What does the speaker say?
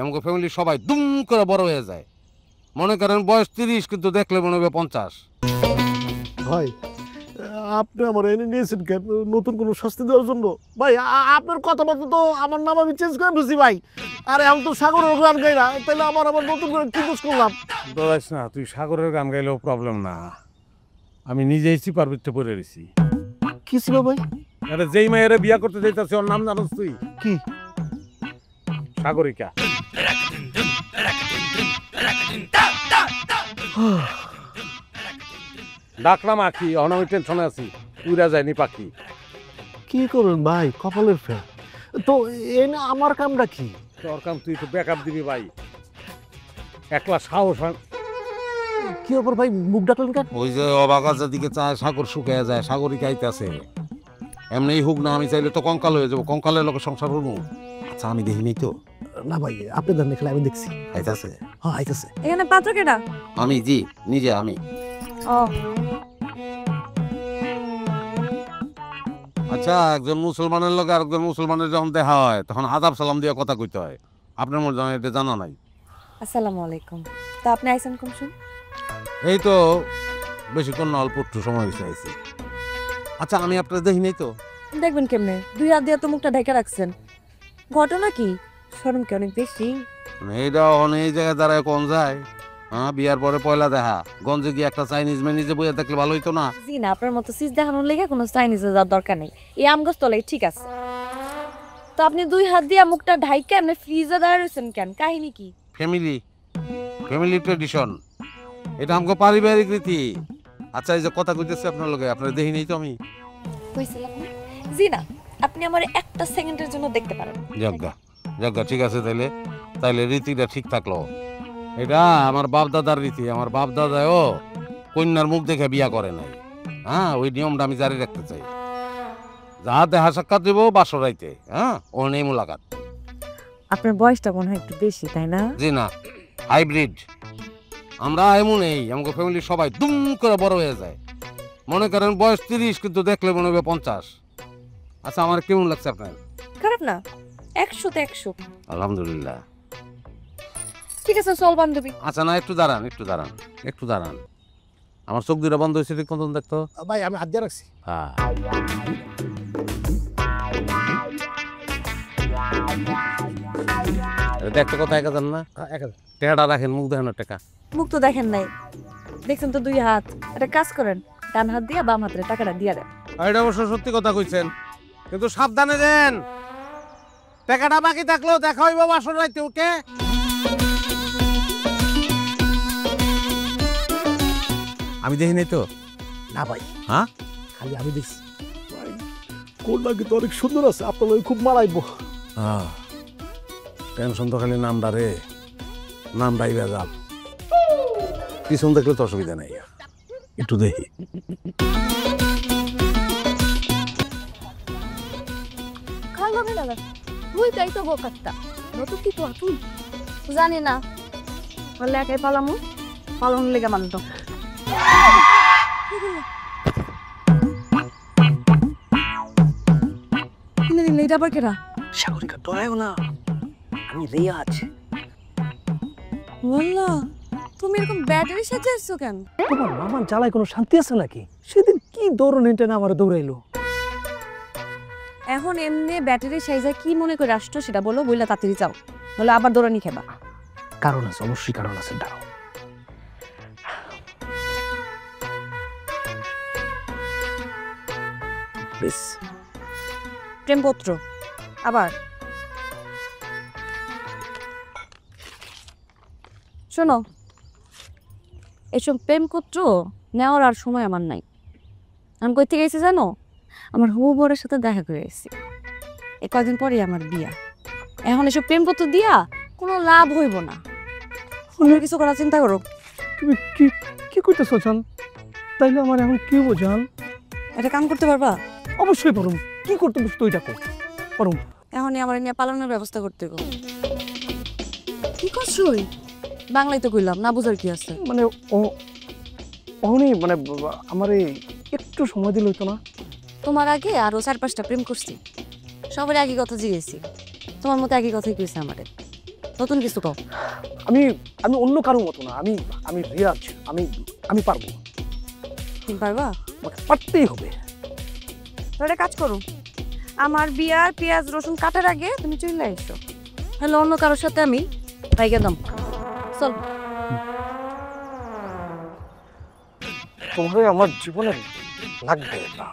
আমাকে ফ্যামিলি সবাই দুম করে বড় হয়ে যায়। মনে করেন বয়স 30 কিন্তু দেখলে মনে হবে 50। ভাই আপনি আমার এনে নিয়েছেন কেন? নতুন কোনো শাস্তি দেওয়ার জন্য? ভাই আপনার কথাবার্তা তো আমার নাম আমি চেঞ্জ করে বুঝি ভাই। আরে আমি তো সাগরের গান গাই না, তাহলে আমার আবার নতুন করে কি দোষ করলাম? দৌড়াইস না, তুই সাগরের গান গাইলেও প্রবলেম না। আমি নিজেই চিপার ভিতরে পড়ে রয়েছি। কি ছিল ভাই? আরে যেই মেয়ের বিয়া করতে যাইতাছে ওর নাম জানোস তুই? কি? সাগরিকা। ডাকলাম আঁকি, অন আমি টেনশনে আছি, উড়া যায়নি পাখি। কি করবেন ভাই, কপালের ফের তো। এনে আমার কামটা কি? তোর কাম তুই তো ব্যাকআপ দিবি ভাই। একলা সাহস হয়। কি ব্যাপার ভাই, মুখ ডাকলেন কেন? ওই যে অবাগাছের দিকে চায় সাগর শুকিয়ে যায়, সাগরিকা আইতাছে। এমনি হুক না, আমি চাইলে তো কঙ্কাল হয়ে যাবো, কঙ্কালের লোকের সংসার হবো। আচ্ছা আমি দেখিনি তো? না ভাই, আপনি দেন দেখলে আমি দেখছি। আইতাছে? হ্যাঁ আইতাছে। এখানে পাত্র কেডা? আমি জি নিজে আমি। ও আচ্ছা, একজন মুসলমানের লোক আর একজন মুসলমানের যখন দেখা হয় তখন আদাব সালাম দিয়ে কথা কইতে হয়। আপনার মনে হয় এটা জানা নাই? আসসালামু আলাইকুম। তা আপনি আইছেন কোন সময়? এই তো বেশিক্ষণ না, অল্প একটু সময় হয়েছে আইছি। আচ্ছা আমি আপনার দেখিনি তো? দেখবেন কেমনে, দুই হাত দিয়ে তো মুখটা ঢেকে রাখছেন। ঘটনা কি? শরম কি অনেক বেশি? এইটা অনেক জায়গায় দাঁড়ায় কোন যায়। হ্যাঁ, বিয়ার পরে পয়লা দেখা গঞ্জে গিয়ে একটা চাইনিজ ম্যানিজে বইয়া থাকলে ভালো হইতো না? জি না, আপনার মতো সিজ দেখানোর লেগে কোনো চাইনিজে যাওয়ার দরকার নেই। এই আমগোস তলে ঠিক আছে। তো আপনি দুই হাত দিয়ে মুখটা ঢাইকে আপনি ফ্রিজে দাঁড়ায় রয়েছেন কেন? কাহিনী কি? ফ্যামিলি ফ্যামিলি ট্রেডিশন, এটা আমাকে পারিবারিক রীতি। আচ্ছা এই যে কথা কইতেছি আপনার লগে, আপনার দেখিনি তো আমি? কইছিলাম না? জি না, আপনি আমার একটা সেকেন্ডের জন্য দেখতে পারেন। যজ্ঞা যজ্ঞা, ঠিক আছে তাইলে। তাইলে রীতিটা ঠিক থাকলো। এটা আমার বাপ দাদার রীতি। আমার বাপ দাদাও কন্যার মুখ দেখে বিয়া করে নাই। হ্যাঁ, ওই নিয়মটা আমি জারি রাখতে চাই। যা দেখা সাক্ষাৎ দিব বাসরাইতে, হ্যাঁ, ও নেই মুলাকাত। আপনার বয়সটা মনে হয় একটু বেশি, তাই না? জি না, হাইব্রিড। আমরা এমন নেই, আমাকে ফ্যামিলি সবাই দুম করে বড় হয়ে যায়। মনে করেন বয়স 30 কিন্তু দেখলে মনে হবে 50। আচ্ছা আমার কেমন লাগছে আপনার? খারাপ না, 100-তে 100। আলহামদুলিল্লাহ। ঠিক আছে, চল বান্ধবী। আচ্ছা না, একটু দাঁড়ান একটু দাঁড়ান একটু দাঁড়ান। আমার চোখ দুটা বন্ধ হয়েছে, ঠিক মতন দেখতো। ভাই আমি হাত দিয়ে রাখছি। হ্যাঁ, একটা কথা এক হাজার না, টেকাটা রাখেন, মুখ দেখেন টাকা। মুখ তো দেখেন নাই, দেখছেন তো দুই হাত। একটা কাজ করেন, ডান হাত দিয়ে বাম হাতের টাকাটা দিয়া দেন। এটা অবশ্য সত্যি কথা কইছেন, কিন্তু সাবধানে দেন। টাকাটা বাকি থাকলেও দেখা হইব বাসর রাইতে। ওকে? আমি দেখি নাই তো? না ভাই, হ্যাঁ, খালি আমি দেখছি। ভাই কোনটা কিন্তু অনেক সুন্দর আছে, আপনার লগে খুব মারাইবো। টেনশন তো খালি নামটা রে, নামটাই বেজাল। পিছন দেখলে তো অসুবিধা নাই, একটু দেখি। খালো না তুই তাই তো বোকাত্তা নতুন কি তো তুই জানি না বলে একাই পালামু পালন লেগে মানত এটা আবার কেনা? সাগরিকা ডরায়ও না, আমি রিয়াজ। বললা তুমি এরকম ব্যাটারি সাথে আসছো কেন? তোমার মামার জ্বালায় কোনো শান্তি আছে নাকি? সেদিন কি দৌড়ন এটা না আমার দৌড়াইলো। এখন এমনি ব্যাটারি সাইজা কি মনে করে আসছো সেটা বলো, বইলা তাড়াতাড়ি যাও, বলে আবার দৌড়ানি খেবা। কারণ আছে, অবশ্যই কারণ আছে, দাঁড়াও। বেশ, প্রেমপত্র আবার শোনো, এসব প্রেমপত্র নেওয়ার আর সময় আমার নাই। আমি কই থেকে গেছি জানো? আমার হবু বরের সাথে দেখা করে এসেছি। এ কয়দিন পরেই আমার বিয়া। এখন এসব প্রেমপত্র দিয়া কোনো লাভ হইব না। অন্য কিছু করার চিন্তা করো। তুমি কি কি কইতেছো জান? তাইলে আমার এখন কি বোঝান? এটা কাম করতে পারবা? অবশ্যই পারুম। কি করতে বসে তো ওইটা কর পারুম। এখনই আমার নিয়ে পালনের ব্যবস্থা করতে গো। কি করছই? বাংলায় তো কইলাম, না বুঝার কি আছে? মানে অহনি মানে আমার একটু সময় দিল হইতো না? তোমার আগে আরো 4-5টা প্রেম করছি, সবার একই কথা জিজ্ঞেসি, তোমার মতো একই কথাই কইছে আমারে। নতুন কিছু কও। আমি আমি অন্য কারোর মতো না, আমি আমি রিয়াজ, আমি পারবো, তুমি পারবা? আমাকে পারতেই হবে। তাহলে কাজ করো, আমার বিয়ার পেঁয়াজ রসুন কাটার আগে তুমি চলে এসো, তাহলে অন্য কারোর সাথে আমি পাইগে দাম। চল। তোমারে আমার জীবনে লাগবে না।